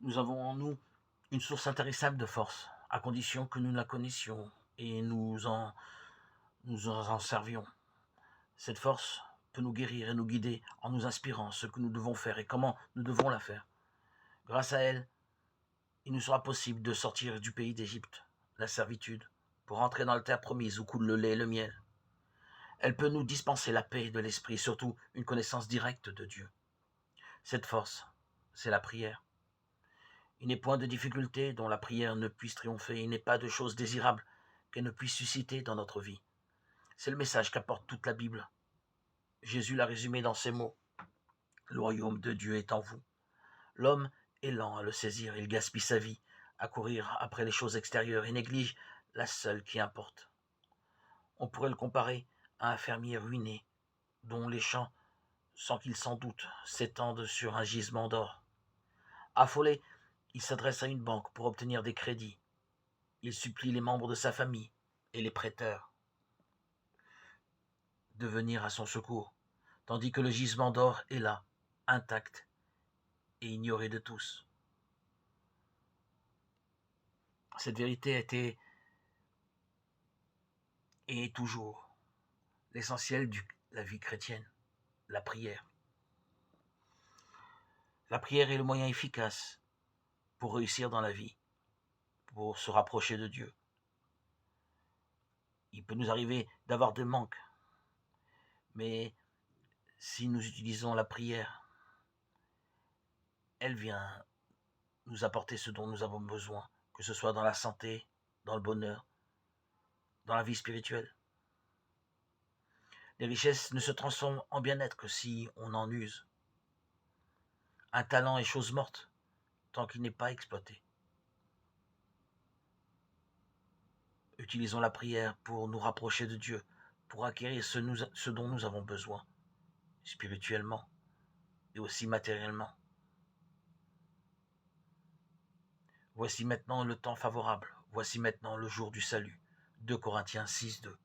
Nous avons en nous une source intarissable de force, à condition que nous la connaissions et nous en servions. Cette force peut nous guérir et nous guider en nous inspirant ce que nous devons faire et comment nous devons la faire. Grâce à elle, il nous sera possible de sortir du pays d'Égypte, la servitude, pour entrer dans la terre promise où coule le lait et le miel. Elle peut nous dispenser la paix de l'esprit, surtout une connaissance directe de Dieu. Cette force, c'est la prière. Il n'est point de difficulté dont la prière ne puisse triompher, il n'est pas de chose désirable qu'elle ne puisse susciter dans notre vie. C'est le message qu'apporte toute la Bible. Jésus l'a résumé dans ces mots. Le royaume de Dieu est en vous. L'homme est lent à le saisir, il gaspille sa vie à courir après les choses extérieures et néglige la seule qui importe. On pourrait le comparer à un fermier ruiné, dont les champs, sans qu'il s'en doute, s'étendent sur un gisement d'or. Affolé, il s'adresse à une banque pour obtenir des crédits. Il supplie les membres de sa famille et les prêteurs de venir à son secours, tandis que le gisement d'or est là, intact et ignoré de tous. Cette vérité était et est toujours l'essentiel de la vie chrétienne, la prière. La prière est le moyen efficace pour réussir dans la vie, pour se rapprocher de Dieu. Il peut nous arriver d'avoir des manques, mais si nous utilisons la prière, elle vient nous apporter ce dont nous avons besoin, que ce soit dans la santé, dans le bonheur, dans la vie spirituelle. Les richesses ne se transforment en bien-être que si on en use. Un talent est chose morte tant qu'il n'est pas exploité. Utilisons la prière pour nous rapprocher de Dieu, pour acquérir ce dont nous avons besoin, spirituellement et aussi matériellement. Voici maintenant le temps favorable, voici maintenant le jour du salut. 2 Corinthiens 6, 2.